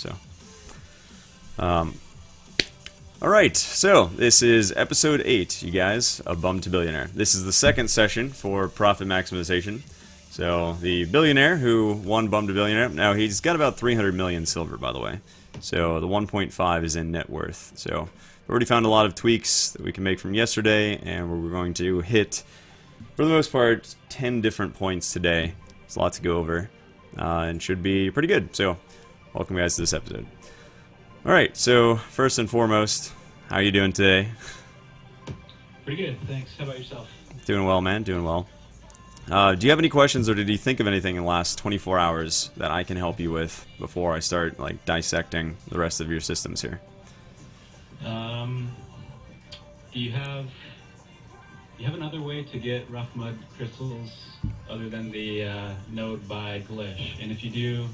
So, all right. So this is episode 8, you guys, of Bum to Billionaire. This is the second session for profit maximization. So the billionaire who won Bum to Billionaire, now he's got about 300 million silver, by the way. So the 1.5 is in net worth. So we've already found a lot of tweaks that we can make from yesterday, and we're going to hit, for the most part, 10 different points today. There's a lot to go over, and should be pretty good. So welcome, guys, to this episode. All right, so first and foremost, how are you doing today? Pretty good, thanks. How about yourself? Doing well, man, doing well. Do you have any questions, or did you think of anything in the last 24 hours that I can help you with before I start like dissecting the rest of your systems here? Do you have another way to get rough mud crystals other than the node by Glish? And if you do,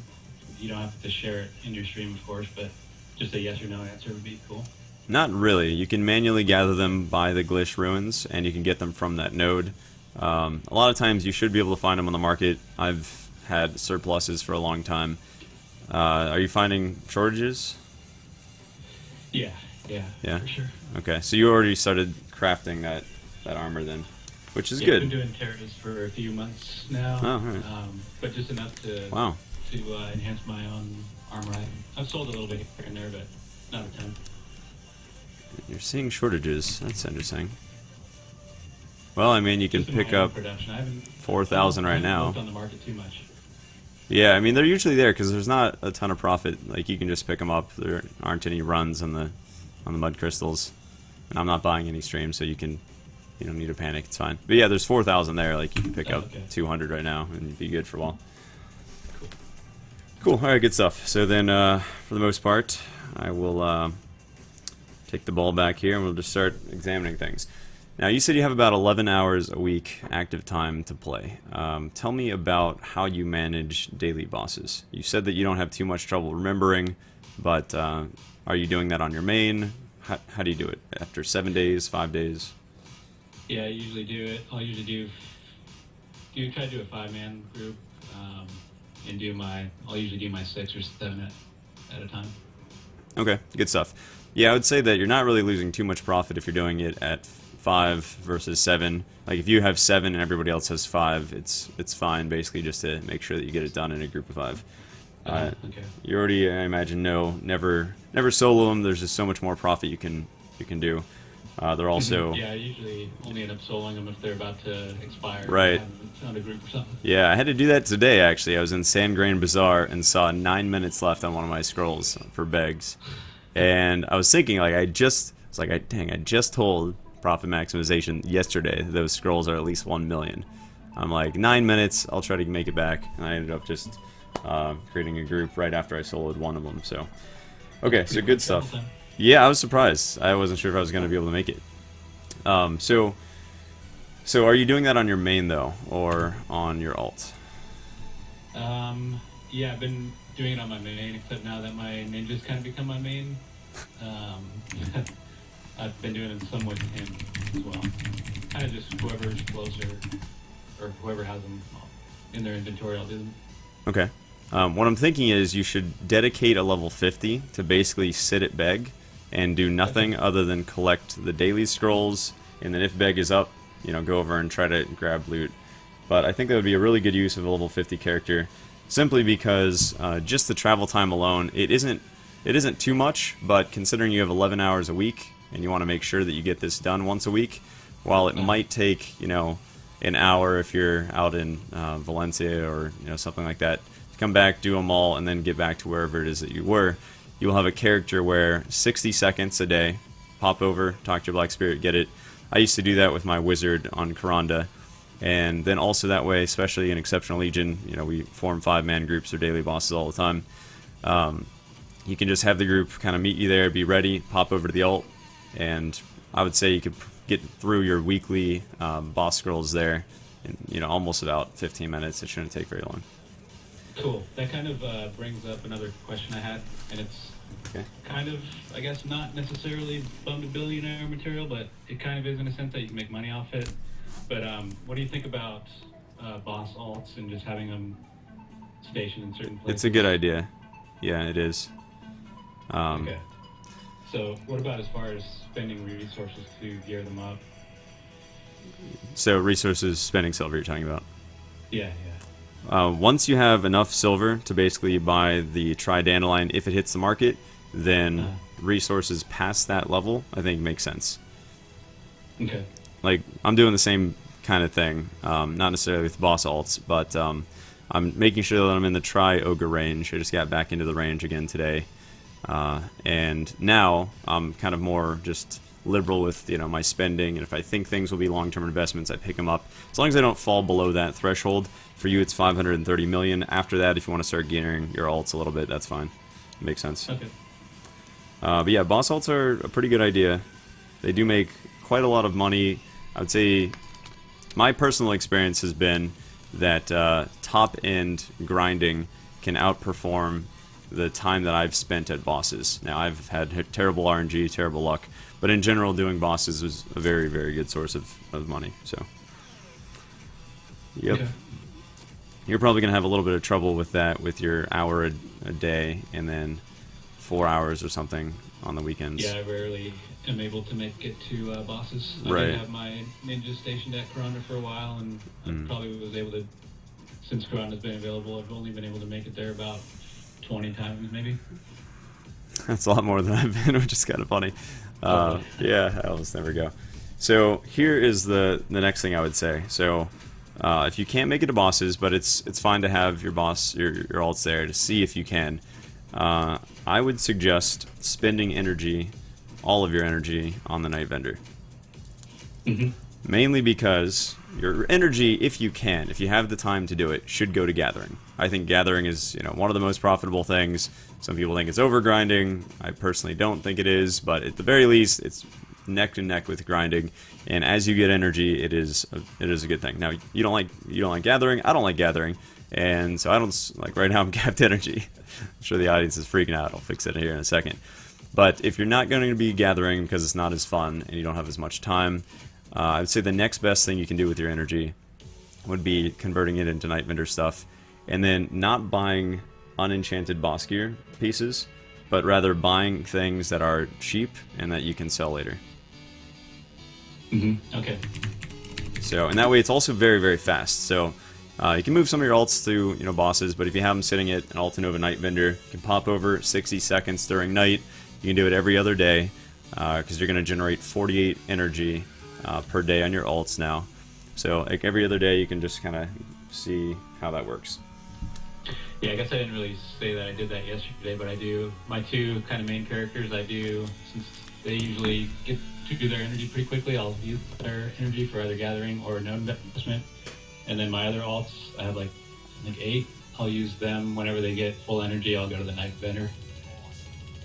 you don't have to share it in your stream, of course, but just a yes or no answer would be cool. Not really. You can manually gather them by the Glish ruins, and you can get them from that node. A lot of times you should be able to find them on the market. I've had surpluses for a long time. Are you finding shortages? Yeah, for sure. Okay, so you already started crafting that armor then, which is good. I've been doing terras for a few months now, right. but just enough to enhance my own armor. I've sold a little bit here and there, but not a ton. You're seeing shortages. That's interesting. Well, I mean, you can pick up 4,000 right now. On the market too much. Yeah, I mean, they're usually there because there's not a ton of profit. Like, you can just pick them up. There aren't any runs on the mud crystals, and I'm not buying any streams, so you don't need to panic. It's fine. But yeah, there's 4,000 there. Like, you can pick up 200 right now and you'd be good for a while. Cool. All right, good stuff. So then, for the most part, I will take the ball back here, and we'll just start examining things. Now, you said you have about 11 hours a week active time to play. Tell me about how you manage daily bosses. You said that you don't have too much trouble remembering, but are you doing that on your main? How do you do it? After 7 days, 5 days? Yeah, I usually do it. I'll usually try to do a 5-man group, and I'll usually do my 6 or 7 at a time. Okay, good stuff. Yeah, I would say that you're not really losing too much profit if you're doing it at 5 versus 7. Like, if you have 7 and everybody else has 5, it's fine, basically, just to make sure that you get it done in a group of 5. Okay. You already, I imagine, never solo them. There's just so much more profit you can do. They're also I usually only end up soloing them if they're about to expire. Right. Found a group or something. Yeah, I had to do that today, actually. I was in Sandgrain Bazaar and saw 9 minutes left on one of my scrolls for Begs. And I was thinking, like, I just told Profit Maximization yesterday those scrolls are at least 1 million. I'm like, 9 minutes, I'll try to make it back. And I ended up just creating a group right after I soloed one of them. So, okay, so good stuff. Yeah, I was surprised. I wasn't sure if I was going to be able to make it. So are you doing that on your main, though, or on your alt? Yeah, I've been doing it on my main, except now that my ninjas kind of become my main. I've been doing it in some way with him as well. Kind of just whoever's closer, or whoever has them in their inventory, I'll do them. Okay. What I'm thinking is you should dedicate a level 50 to basically sit at Beg and do nothing other than collect the daily scrolls, and then if Beg is up, go over and try to grab loot. But I think that would be a really good use of a level 50 character, simply because just the travel time alone, it isn't too much, but considering you have 11 hours a week, and you want to make sure that you get this done once a week, while it might take, an hour if you're out in Valencia or, something like that, to come back, do them all, and then get back to wherever it is that you were, you will have a character where 60 seconds a day, pop over, talk to your Black Spirit, get it. I used to do that with my Wizard on Karanda, and then also that way, especially in Exceptional Legion, we form 5-man groups or daily bosses all the time. You can just have the group kind of meet you there, be ready, pop over to the alt, and I would say you could get through your weekly boss scrolls there in almost about 15 minutes. It shouldn't take very long. Cool. That kind of brings up another question I had, and it's kind of, I guess, not necessarily Bum to Billionaire material, but it kind of is in a sense that you can make money off it. But what do you think about boss alts and just having them stationed in certain places? It's a good idea. Yeah, it is. Okay. So what about as far as spending resources to gear them up? So resources, spending silver you're talking about. Yeah, yeah. Once you have enough silver to basically buy the tridandelion, if it hits the market, then resources past that level, I think, makes sense. Okay. Like, I'm doing the same kind of thing, not necessarily with boss alts, but I'm making sure that I'm in the tri-ogre range. I just got back into the range again today. And now I'm kind of more just liberal with my spending, and if I think things will be long-term investments, I pick them up. As long as I don't fall below that threshold. For you, it's 530 million. After that, if you want to start gearing your alts a little bit, that's fine. Makes sense. Okay. But yeah, boss alts are a pretty good idea. They do make quite a lot of money. I would say my personal experience has been that top-end grinding can outperform the time that I've spent at bosses. Now, I've had terrible RNG, terrible luck, but in general, doing bosses is a very, very good source of money. So, yep. Okay. You're probably going to have a little bit of trouble with that with your hour a day and then 4 hours or something on the weekends. Yeah, I rarely am able to make it to bosses. I Right. did have my ninja stationed at Corona for a while, and I probably was able to, since Corona's been available, I've only been able to make it there about 20 times, maybe. That's a lot more than I've been, which is kind of funny. Yeah, I almost never go. So here is the next thing I would say. So if you can't make it to bosses, but it's fine to have your boss, your alts there to see if you can. I would suggest spending energy, all of your energy, on the Night Vendor. Mainly because your energy, if you can, if you have the time to do it, should go to gathering. I think gathering is one of the most profitable things. Some people think it's over grinding. I personally don't think it is, but at the very least, it's neck and neck with grinding. And as you get energy, it is a good thing. Now you don't like gathering. I don't like gathering, and so I don't like right now. I'm capped energy. I'm sure the audience is freaking out. I'll fix it here in a second. But if you're not going to be gathering because it's not as fun and you don't have as much time, I would say the next best thing you can do with your energy would be converting it into Night Vendor stuff, and then not buying unenchanted boss gear pieces, but rather buying things that are cheap and that you can sell later. Okay. So, and that way it's also very, very fast. So you can move some of your alts through bosses, but if you have them sitting at an Altanova Night Vendor, you can pop over 60 seconds during night. You can do it every other day because you're going to generate 48 energy per day on your alts now. So like every other day, you can just kind of see how that works. Yeah, I guess I didn't really say that I did that yesterday, but I do. My two kind of main characters, I do, since they usually get to do their energy pretty quickly, I'll use their energy for either gathering or node investment. And then my other alts, I have like 8. I'll use them whenever they get full energy. I'll go to the Night Vendor.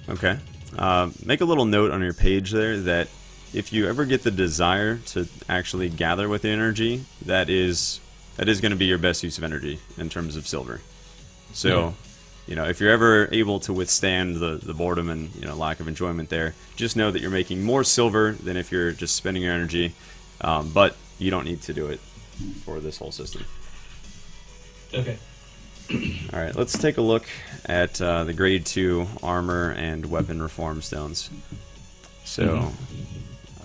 Okay. Make a little note on your page there that if you ever get the desire to actually gather with the energy, that is going to be your best use of energy in terms of silver. So, if you're ever able to withstand the boredom and lack of enjoyment there, just know that you're making more silver than if you're just spending your energy. But you don't need to do it for this whole system. Okay. All right, let's take a look at the Grade 2 armor and weapon reform stones. So,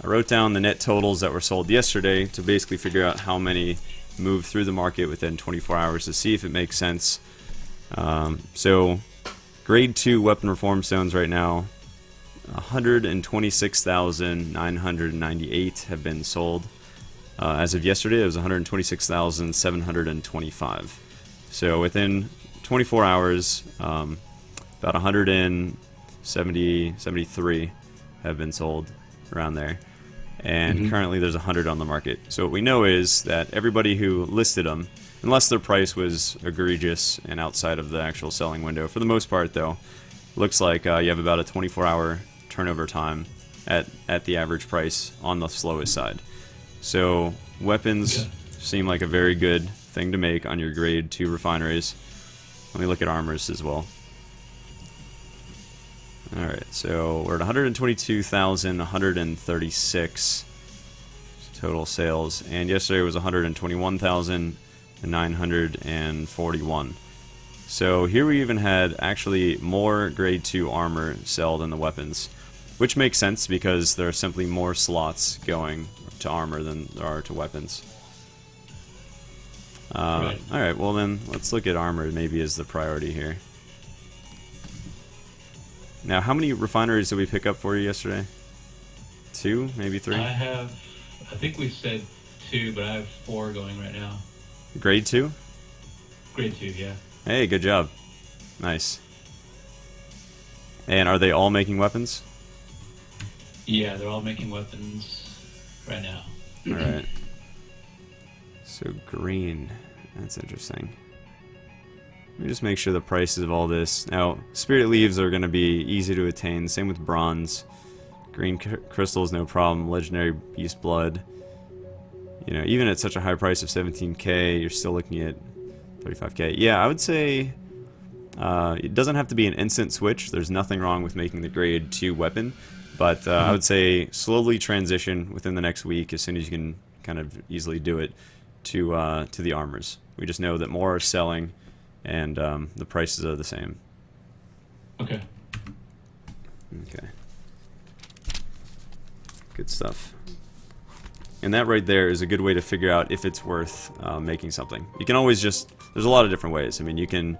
I wrote down the net totals that were sold yesterday to basically figure out how many moved through the market within 24 hours to see if it makes sense. So, Grade 2 weapon reform stones right now, 126,998 have been sold. As of yesterday, it was 126,725. So within 24 hours, about 173 have been sold around there. And currently there's 100 on the market. So what we know is that everybody who listed them, unless their price was egregious and outside of the actual selling window, for the most part though, looks like you have about a 24-hour turnover time at the average price on the slowest side. So weapons seem like a very good thing to make on your Grade 2 refineries. Let me look at armors as well. Alright, so we're at 122,136 total sales, and yesterday was 121,941. So here we even had actually more grade 2 armor sell than the weapons, which makes sense because there are simply more slots going to armor than there are to weapons. Right. Alright, well then let's look at armor maybe as the priority here. Now, how many refineries did we pick up for you yesterday? 2, maybe 3? I think we said 2, but I have 4 going right now. Grade 2? Grade 2, yeah. Hey, good job. Nice. And are they all making weapons? Yeah, they're all making weapons right now. Alright. So green. That's interesting. Let me just make sure the prices of all this. Now, spirit leaves are going to be easy to attain. Same with bronze. Green crystals, no problem. Legendary beast blood. You know, even at such a high price of 17k, you're still looking at 35k. Yeah, I would say it doesn't have to be an instant switch. There's nothing wrong with making the grade 2 weapon. But I would say slowly transition within the next week, as soon as you can kind of easily do it, to the armors. We just know that more are selling, and the prices are the same. Okay. Okay. Good stuff. And that right there is a good way to figure out if it's worth making something. You can always just... There's a lot of different ways. I mean, you can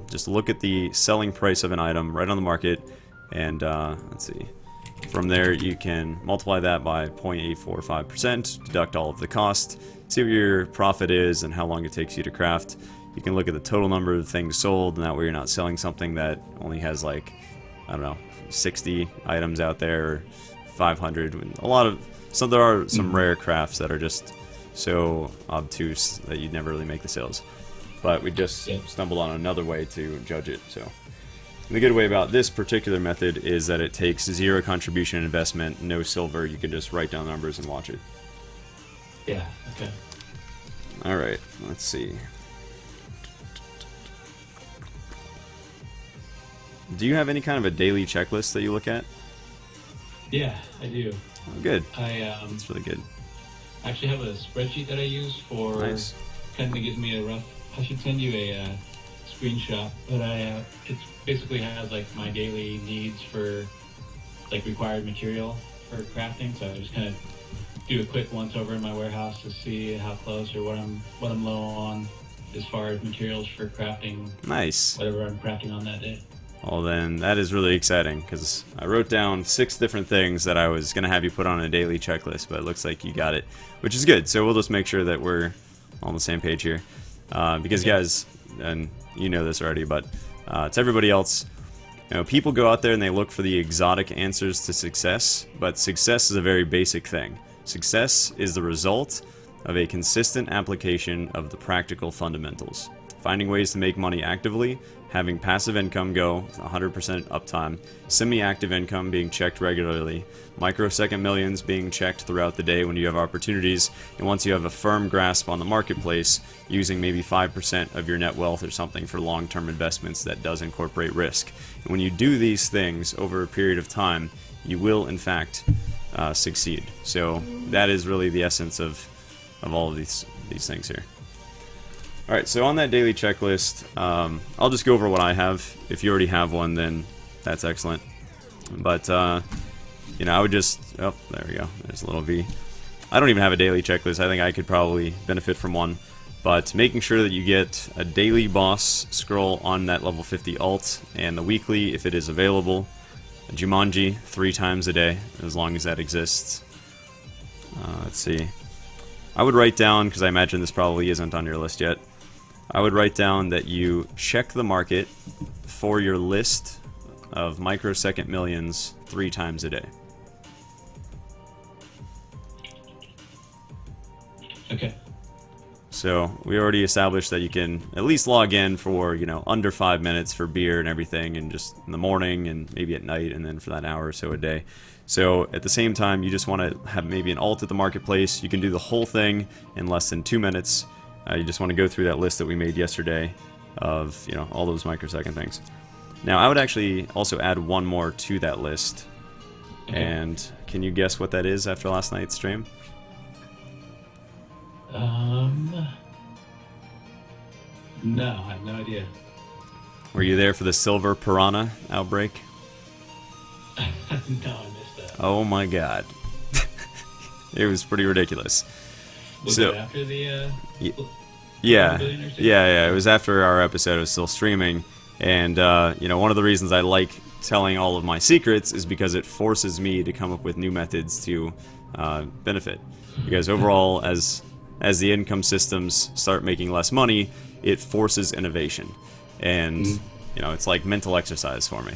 just look at the selling price of an item right on the market, and let's see. From there, you can multiply that by 0.845%, deduct all of the cost, see what your profit is and how long it takes you to craft. You can look at the total number of things sold, and that way you're not selling something that only has, like, I don't know, 60 items out there, or 500. A lot of... So there are some rare crafts that are just so obtuse that you'd never really make the sales. But we just stumbled on another way to judge it, so... The good way about this particular method is that it takes 0 contribution investment, no silver. You can just write down numbers and watch it. Yeah, okay. Alright, let's see. Do you have any kind of a daily checklist that you look at? Yeah, I do. Oh, good. That's really good. I actually have a spreadsheet that I use for... Nice. Kind of gives me a rough... I should send you a screenshot, but it basically has like my daily needs for like required material for crafting. So I just kind of do a quick once over in my warehouse to see how close or what I'm low on as far as materials for crafting. Nice. Whatever I'm crafting on that day. Well then, that is really exciting, because I wrote down 6 different things that I was going to have you put on a daily checklist, but it looks like you got it, which is good. So we'll just make sure that we're on the same page here. Because guys, and you know this already, but to everybody else, you know, people go out there and they look for the exotic answers to success, but success is a very basic thing. Success is the result of a consistent application of the practical fundamentals. Finding ways to make money actively, having passive income go 100% uptime, semi-active income being checked regularly, microsecond millions being checked throughout the day when you have opportunities, and once you have a firm grasp on the marketplace, using maybe 5% of your net wealth or something for long-term investments that does incorporate risk. And when you do these things over a period of time, you will in fact succeed. So that is really the essence of all of these things here. Alright, so on that daily checklist, I'll just go over what I have. If you already have one, then that's excellent. But, you know, I would just... Oh, there we go. There's a little V. I don't even have a daily checklist. I think I could probably benefit from one. But making sure that you get a daily boss scroll on that level 50 alt, and the weekly, if it is available, a Jumanji 3 times a day, as long as that exists. Let's see. I would write down, because I imagine this probably isn't on your list yet, I would write down that you check the market for your list of microsecond millions 3 times a day. Okay. So we already established that you can at least log in for, you know, under 5 minutes for beer and everything, and just in the morning and maybe at night, and then for that hour or so a day. So at the same time, you just want to have maybe an alt at the marketplace. You can do the whole thing in less than 2 minutes. You just want to go through that list that we made yesterday of, you know, all those microsecond things. Now, I would actually also add one more to that list. Okay. And can you guess what that is after last night's stream? No, I have no idea. Were you there for the silver piranha outbreak? No, I missed that. Oh my god. It was pretty ridiculous. Was So- it after the? Yeah, Billionaire series? yeah. It was after our episode was still streaming, and you know, one of the reasons I like telling all of my secrets is because it forces me to come up with new methods to benefit. Because overall, as the income systems start making less money, it forces innovation, and you know, it's like mental exercise for me.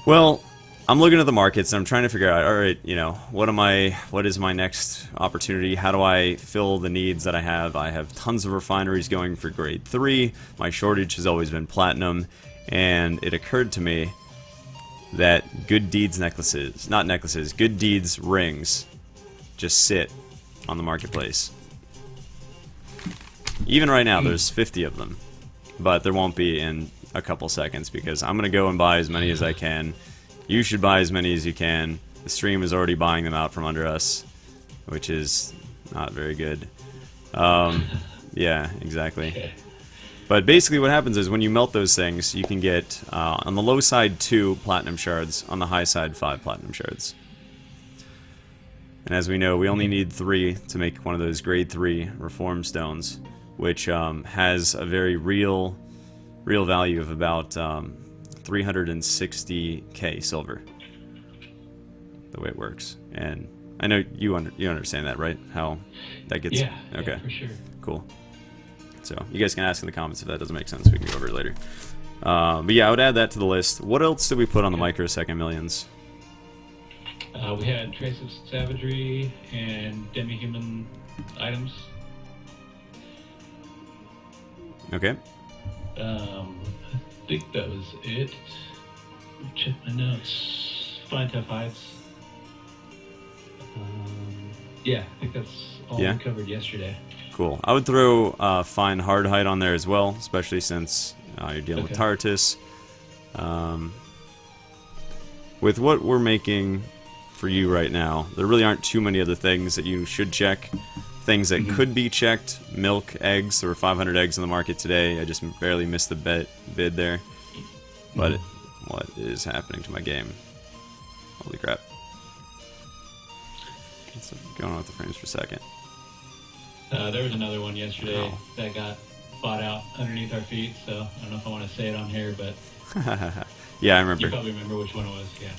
Well, I'm looking at the markets and I'm trying to figure out, all right, you know, what is my next opportunity? How do I fill the needs that I have? I have tons of refineries going for grade 3. My shortage has always been platinum, and it occurred to me that good deeds necklaces, not necklaces, good deeds rings just sit on the marketplace. Even right now, there's 50 of them, but there won't be in a couple seconds because I'm going to go and buy as many as I can. You should buy as many as you can. The stream is already buying them out from under us, which is not very good. Yeah, exactly. Okay. But basically what happens is when you melt those things, you can get, on the low side, 2 platinum shards, on the high side, 5 platinum shards. And as we know, we only need 3 to make one of those grade 3 reform stones, which has a very real value of about 360k silver, the way it works. And I know you understand that, right? How that gets... Yeah. Okay. Yeah, for sure. Cool. So you guys can ask in the comments if that doesn't make sense. We can go over it later. But yeah, I would add that to the list. What else did we put on the microsecond millions? We had Trace of Savagery and Demi-Human items. Okay. I think that was it. Let me check my notes. Fine tough heights. Yeah, I think that's all Yeah. we covered yesterday. Cool. I would throw fine hard height on there as well, especially since you're dealing with Okay. Tartus. With what we're making for you right now, there really aren't too many other things that you should check. Things that could be checked: milk, eggs. There were 500 eggs in the market today. I just barely missed the bid there. But what is happening to my game? Holy crap! What's going on with the frames per second? There was another one yesterday Oh. that got bought out underneath our feet, so I don't know if I want to say it on here, but Yeah, I you remember. probably remember which one it was, yeah.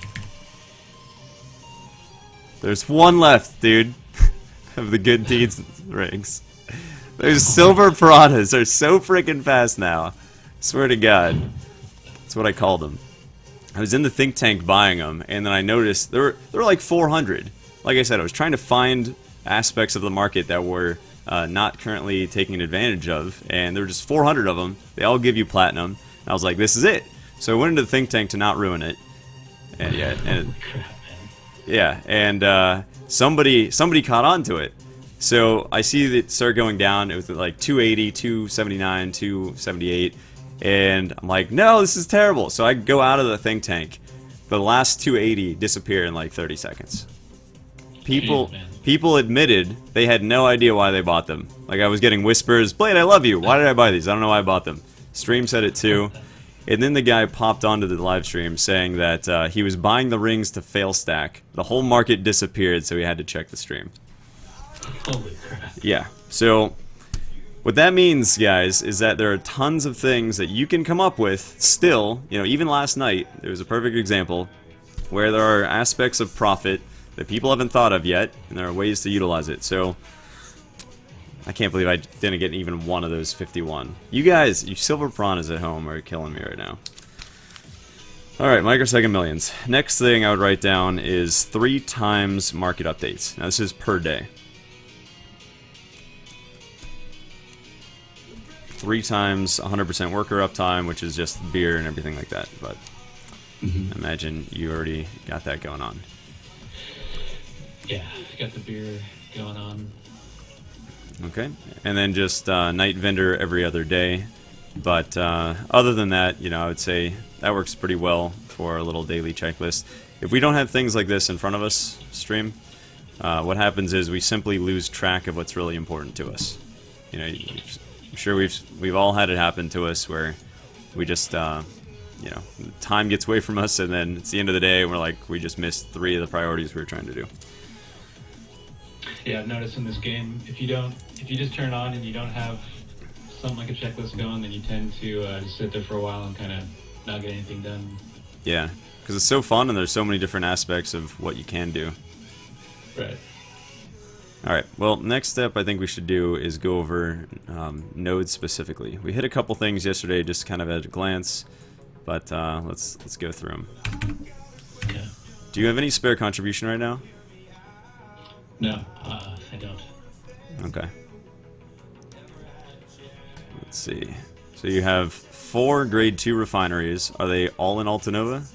There's one left, dude, of the good deeds rings. Those silver piranhas are so freaking fast now. Swear to God. That's what I called them. I was in the think tank buying them, and then I noticed there were like 400. Like I said, I was trying to find aspects of the market that were not currently taking advantage of, and there were just 400 of them. They all give you platinum. And I was like, this is it. So I went into the think tank to not ruin it. And yeah, and Crap, man. yeah, and somebody caught on to it. So I see it start going down. It was like 280, 279, 278, and I'm like, no, this is terrible. So I go out of the think tank. The last 280 disappear in like 30 seconds. Jeez, man. People admitted they had no idea why they bought them. Like I was getting whispers, Blade, I love you. Why did I buy these? I don't know why I bought them. Stream said it too. And then the guy popped onto the live stream saying that he was buying the rings to fail stack. The whole market disappeared, so he had to check the stream. Holy crap. Yeah. So what that means, guys, is that there are tons of things that you can come up with still. You know, even last night, there was a perfect example where there are aspects of profit that people haven't thought of yet, and there are ways to utilize it. So I can't believe I didn't get even one of those 51. You guys, you silver piranhas at home are killing me right now. Alright, microsecond millions. Next thing I would write down is 3 times market updates. Now this is per day. 3 times 100% worker uptime, which is just beer and everything like that. But I imagine you already got that going on. Yeah, got the beer going on. Okay, and then just night vendor every other day. But other than that, you know, I would say that works pretty well for a little daily checklist. If we don't have things like this in front of us, stream, what happens is we simply lose track of what's really important to us. You know, I'm sure we've all had it happen to us where we just you know, time gets away from us, and then it's the end of the day, and we're like, we just missed 3 of the priorities we were trying to do. Yeah, I've noticed in this game, if you just turn it on and you don't have something like a checklist going, then you tend to just sit there for a while and kind of not get anything done. Yeah, because it's so fun, and there's so many different aspects of what you can do. Right. Alright, well, next step I think we should do is go over nodes specifically. We hit a couple things yesterday just kind of at a glance, but let's go through them. Yeah. Do you have any spare contribution right now? No, I don't. Okay. Let's see. So you have 4 grade 2 refineries. Are they all in Altanova?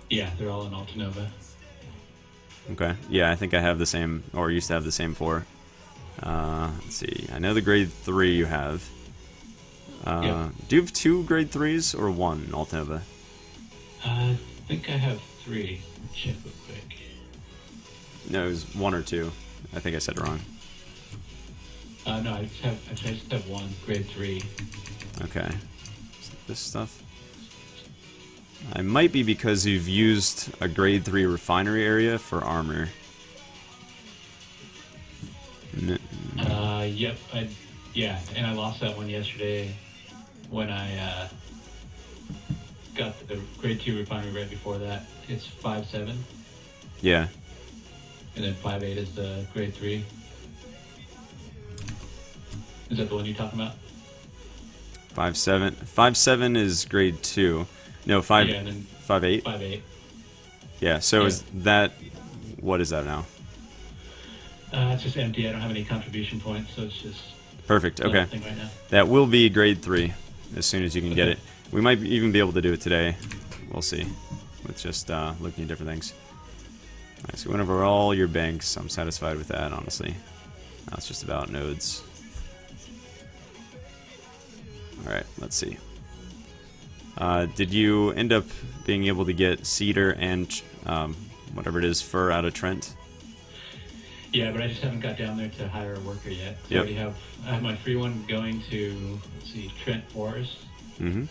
Yeah, they're all in Altanova. Okay. Yeah, I think I have the same, or used to have the same 4. Let's see. I know the grade 3 you have. Yep. Do you have 2 grade 3s or 1 in Altanova? I think I have 3. Check real quick. No, it was 1 or 2. I think I said it wrong. No, I just have 1 grade 3. Okay. This stuff. I might be because you've used a grade 3 refinery area for armor. Yep. Yeah, and I lost that one yesterday when I got the grade 2 refinery right before that. It's 5.7, Yeah. and then 5.8 is the grade 3. Is that the one you're talking about? 5.7. 5.7 is grade 2. No, 5. Yeah, and then 5.8. 5.8. Yeah. So Yeah. is that? What is that now? It's just empty. I don't have any contribution points, so it's just Perfect. Okay. nothing right now. That will be grade 3 as soon as you can get Okay. it. We might even be able to do it today. We'll see. With just looking at different things. Alright, so we went over all your banks. I'm satisfied with that, honestly. Now it's just about nodes. Alright, let's see. Did you end up being able to get cedar and whatever it is, fur out of Trent? Yeah, but I just haven't got down there to hire a worker yet. So Yep. I have my free one going to, let's see, Trent Forest, Mm-hmm.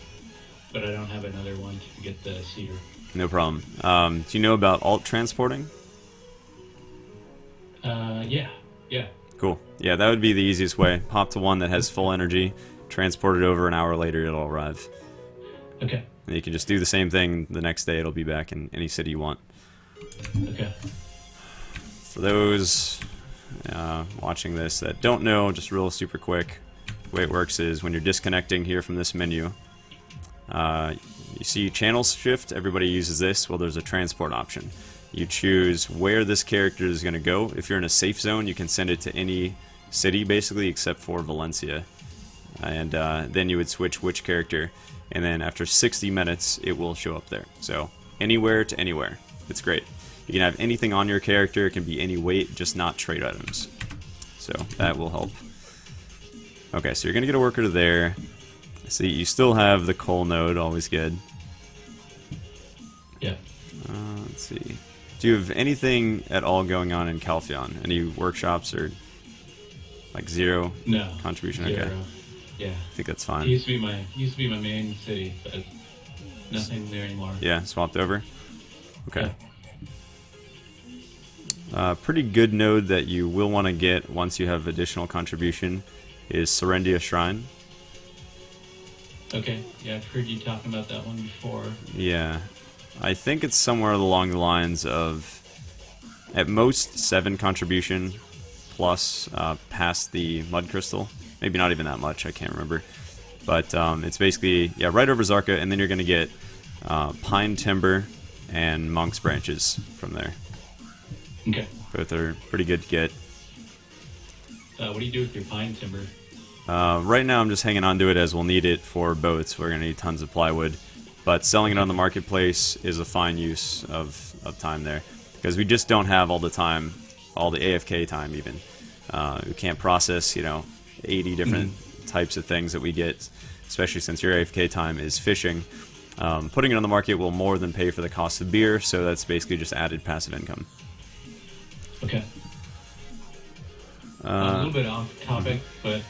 but I don't have another one to get the cedar. No problem. Do you know about alt transporting? Yeah. Cool. Yeah, that would be the easiest way. Hop to one that has full energy, transport it over, an hour later it'll arrive. Okay. And you can just do the same thing the next day, it'll be back in any city you want. Okay. For those watching this that don't know, just real super quick, the way it works is when you're disconnecting here from this menu, you see channel shift, everybody uses this. Well, there's a transport option. You choose where this character is going to go. If you're in a safe zone, you can send it to any city, basically, except for Valencia. And then you would switch which character. And then after 60 minutes, it will show up there. So anywhere to anywhere. It's great. You can have anything on your character. It can be any weight, just not trade items. So that will help. Okay, so you're going to get a worker to there. See, you still have the coal node, always good. Yeah. Let's see. Do you have anything at all going on in Calpheon? Any workshops or like zero No. contribution? 0. Okay, Yeah. I think that's It fine. used to be my main city, but nothing there anymore. Yeah, swapped over. Okay. Yeah. Pretty good node that you will want to get once you have additional contribution is Serendia Shrine. Okay. Yeah, I've heard you talking about that one before. Yeah, I think it's somewhere along the lines of at most 7 contribution plus past the mud crystal. Maybe not even that much, I can't remember. But it's basically, yeah, right over Zarka, and then you're going to get pine timber and monk's branches from there. Okay. Both are pretty good to get. What do you do with your pine timber? Right now I'm just hanging on to it as we'll need it for boats. We're going to need tons of plywood. But selling it on the marketplace is a fine use of time there. Because we just don't have all the time, all the AFK time even. We can't process, 80 different types of things that we get, especially since your AFK time is fishing. Putting it on the market will more than pay for the cost of beer, so that's basically just added passive income. Okay. A little bit off topic, but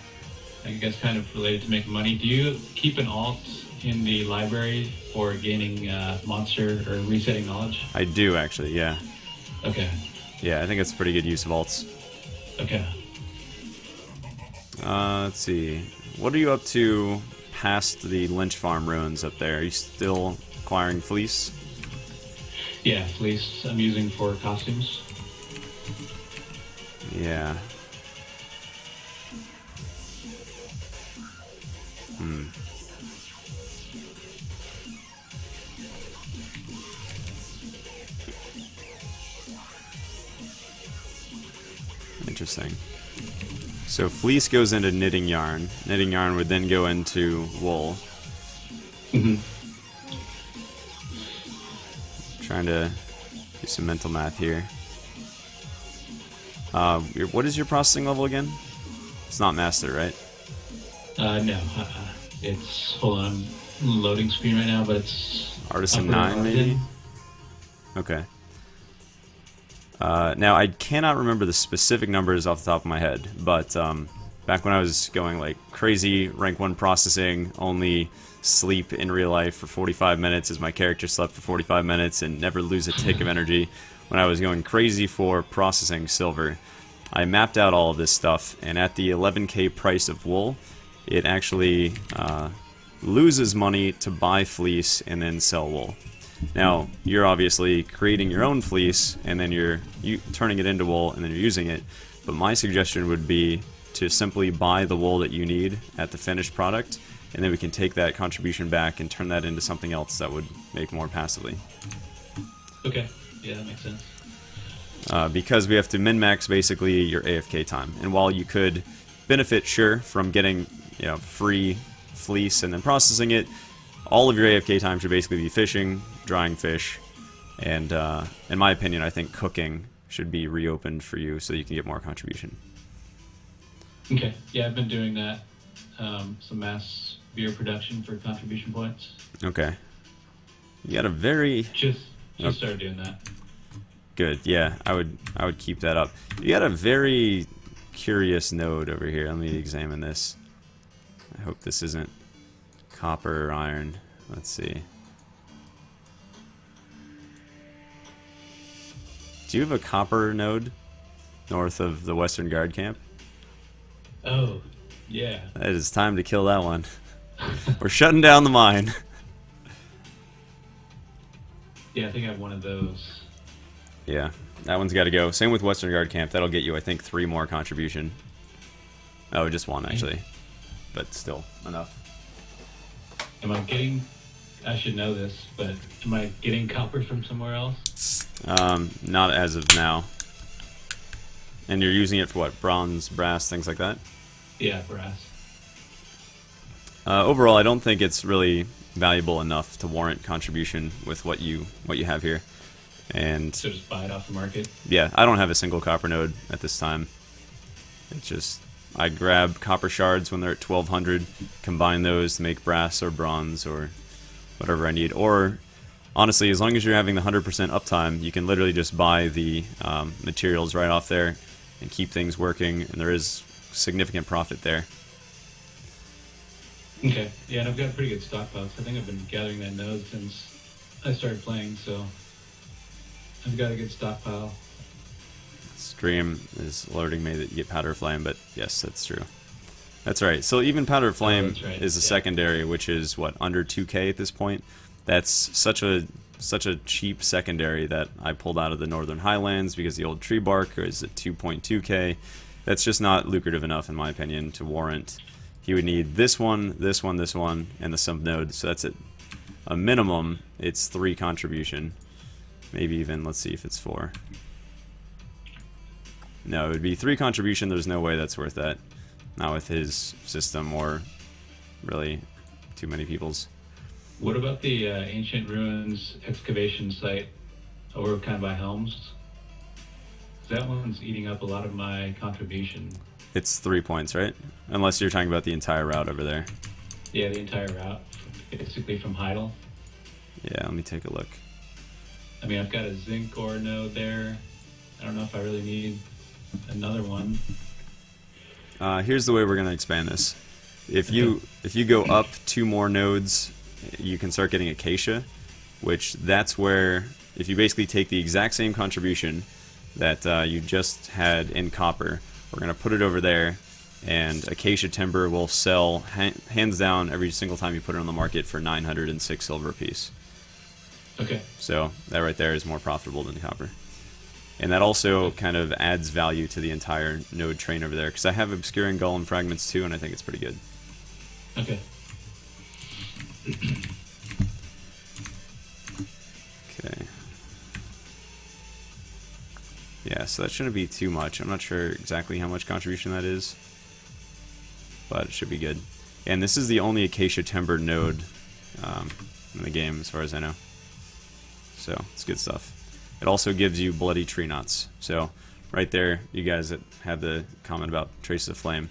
I guess kind of related to making money. Do you keep an alt in the library for gaining monster or resetting knowledge? I do actually, yeah. Okay. Yeah, I think it's pretty good use of alts. Okay. Let's see. What are you up to past the Lynch Farm ruins up there? Are you still acquiring fleece? Yeah, fleece I'm using for costumes. Yeah. Interesting. So fleece goes into knitting yarn. Knitting yarn would then go into wool. Trying to do some mental math here. What is your processing level again? It's not master, right? No. It's, hold on, I'm loading screen right now, but it's Artisan upper 9, maybe? Okay. Now, I cannot remember the specific numbers off the top of my head, but back when I was going like crazy rank 1 processing, only sleep in real life for 45 minutes as my character slept for 45 minutes and never lose a tick of energy, when I was going crazy for processing silver, I mapped out all of this stuff, and at the 11k price of wool, it actually loses money to buy fleece and then sell wool. Now, you're obviously creating your own fleece, and then you're turning it into wool, and then you're using it. But my suggestion would be to simply buy the wool that you need at the finished product, and then we can take that contribution back and turn that into something else that would make more passively. Okay, yeah, that makes sense. Because we have to min-max basically your AFK time. And while you could benefit, sure, from getting free fleece and then processing it, all of your AFK time should basically be fishing, drying fish, and in my opinion, I think cooking should be reopened for you so you can get more contribution. Okay, yeah, I've been doing that. Some mass beer production for contribution points. Okay. You got a very... Just started doing that. Good, yeah, I would keep that up. You got a very curious node over here. Let me examine this. I hope this isn't copper or iron. Let's see. Do you have a copper node north of the Western Guard camp? Oh, yeah. It is time to kill that one. We're shutting down the mine. Yeah, I think I have one of those. Yeah, that one's got to go. Same with Western Guard camp. That'll get you, I think, 3 more contribution. Oh, just 1 actually, but still enough. Am I getting? I should know this, but am I getting copper from somewhere else? Not as of now. And you're using it for what? Bronze, brass, things like that? Yeah, brass. Overall, I don't think it's really valuable enough to warrant contribution with what you have here. And So just buy it off the market? yeah, I don't have a single copper node at this time. It's just, I grab copper shards when they're at 1200, combine those to make brass or bronze or whatever I need. Or, honestly, as long as you're having the 100% uptime, you can literally just buy the materials right off there and keep things working, and there is significant profit there. Okay, yeah, and I've got pretty good stockpiles. I think I've been gathering that node since I started playing, so I've got a good stockpile. Stream is alerting me that you get powder flame, but yes, that's true. That's right. So even powder flame is a secondary, which is what, under 2k at this point. That's such a cheap secondary that I pulled out of the Northern Highlands because the old tree bark is at 2.2k. That's just not lucrative enough, in my opinion, to warrant. You would need this one, this one, this one, and the sub node. So that's at a minimum. It's 3 contribution. Maybe even, let's see if it's 4. No, it would be 3 contribution. There's no way that's worth that. Not with his system or really too many people's. What about the ancient ruins excavation site over kind of by Helms? That one's eating up a lot of my contribution. It's 3 points, right? Unless you're talking about the entire route over there. Yeah, the entire route, basically from Heidel. Yeah, let me take a look. I mean, I've got a zinc ore node there. I don't know if I really need another one. Here's the way we're going to expand this. If you go up 2 more nodes you can start getting acacia, which that's where, if you basically take the exact same contribution that you just had in copper, we're going to put it over there, and acacia timber will sell hands down every single time you put it on the market for 906 silver a piece. Okay. So that right there is more profitable than copper. And that also kind of adds value to the entire node train over there, because I have obscuring golem fragments too, and I think it's pretty good. Okay. Okay. Yeah, so that shouldn't be too much. I'm not sure exactly how much contribution that is, but it should be good. And this is the only acacia timber node in the game, as far as I know. So it's good stuff. It also gives you bloody tree knots. So right there, you guys that had the comment about traces of flame,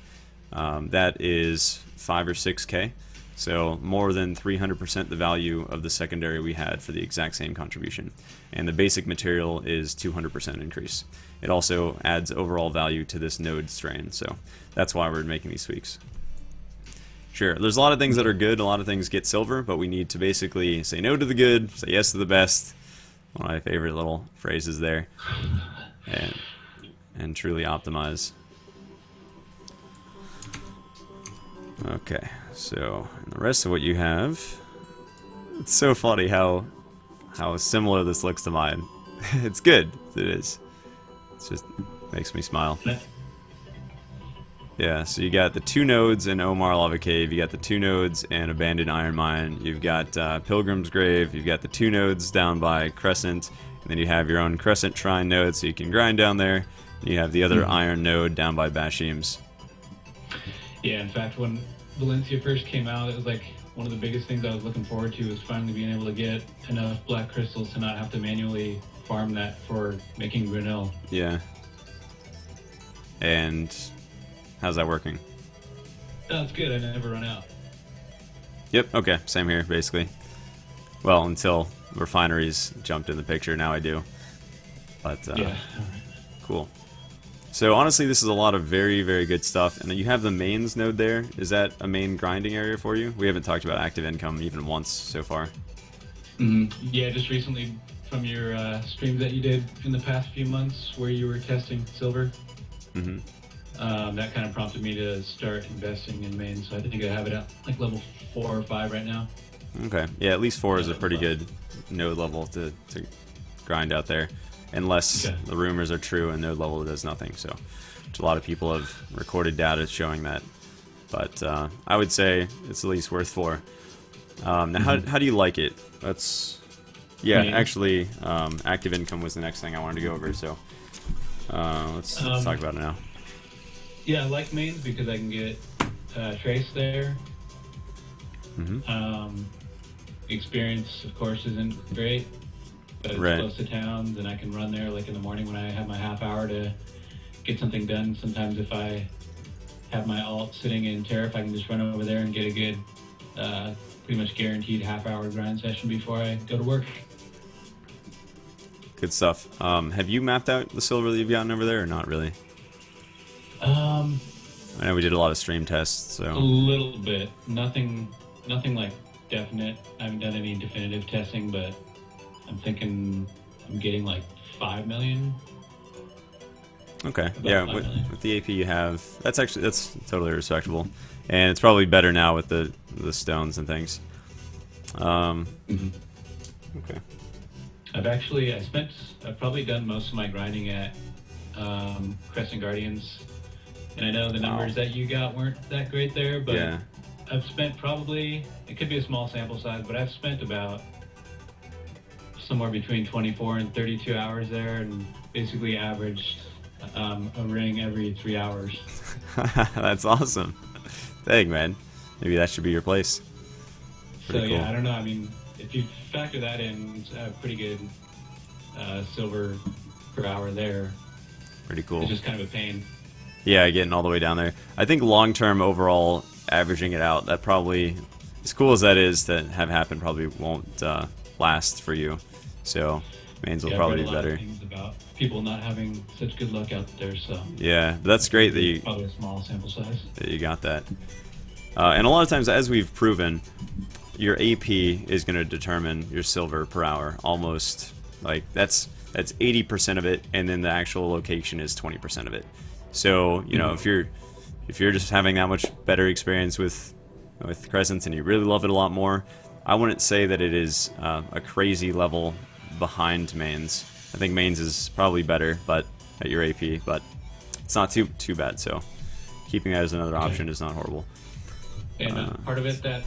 that is 5 or 6k. So more than 300% the value of the secondary we had for the exact same contribution. And the basic material is 200% increase. It also adds overall value to this node strain. So that's why we're making these tweaks. Sure, there's a lot of things that are good, a lot of things get silver, but we need to basically say no to the good, say yes to the best. One of my favorite little phrases there. And truly optimize. Okay, so the rest of what you have, it's so funny how similar this looks to mine. It's good, it is. It just makes me smile. Yeah, so you got the 2 nodes in Omar Lava Cave, you got the 2 nodes in Abandoned Iron Mine, you've got Pilgrim's Grave, you've got the 2 nodes down by Crescent, and then you have your own Crescent Shrine node, so you can grind down there, and you have the other Iron node down by Bashim's. Yeah, in fact, when Valencia first came out, it was like one of the biggest things I was looking forward to was finally being able to get enough black crystals to not have to manually farm that for making Brunel. Yeah. And how's that working? Oh, it's good. I never run out. Yep, okay, same here, basically. Well, until refineries jumped in the picture, now I do. But, yeah. Cool. So honestly, this is a lot of very, very good stuff. And then you have the mains node there. Is that a main grinding area for you? We haven't talked about active income even once so far. Yeah, just recently from your streams that you did in the past few months where you were testing silver. That kind of prompted me to start investing in mains. So I think I have it at like level 4 or 5 right now. Okay. Yeah, at least 4 is a pretty good node level to grind out there. Unless the rumors are true and node level does nothing. So, which a lot of people have recorded data showing that. But I would say it's at least worth 4. Now, how do you like it? That's actually, active income was the next thing I wanted to go over. So let's talk about it now. Yeah, I like mains because I can get trace there. Experience, of course, isn't great. But it's close to towns, and I can run there like in the morning when I have my half hour to get something done. Sometimes if I have my alt sitting in Tariff, I can just run over there and get a good, pretty much guaranteed half-hour grind session before I go to work. Good stuff. Have you mapped out the silver that you've gotten over there, or not really? I know we did a lot of stream tests, so... A little bit. Nothing like definite. I haven't done any definitive testing, but I'm thinking I'm getting like 5 million. Okay, yeah, with the AP you have, that's totally respectable, and it's probably better now with the stones and things. Okay. I've probably done most of my grinding at Crescent Guardians, and I know the numbers that you got weren't that great there, but yeah. I've spent probably, it could be a small sample size, but I've spent about somewhere between 24 and 32 hours there, and basically averaged a ring every 3 hours. That's awesome. Dang, man. Maybe that should be your place. Pretty cool. Yeah, I don't know. I mean, if you factor that in, it's a pretty good silver per hour there. Pretty cool. It's just kind of a pain. Yeah, getting all the way down there. I think long-term overall, averaging it out, that probably, as cool as that is to have happen, probably won't last for you. So, mains will probably be better. Things about people not having such good luck out there, so. Yeah, but that's great that you... Probably a small sample size. That you got that. And a lot of times, as we've proven, your AP is going to determine your silver per hour. Almost, like, that's 80% of it, and then the actual location is 20% of it. So, you know, if you're just having that much better experience with Crescents and you really love it a lot more, I wouldn't say that it is a crazy level behind Mains. I think Mains is probably better, but at your AP, but it's not too bad. So keeping that as another option is not horrible. And part of it that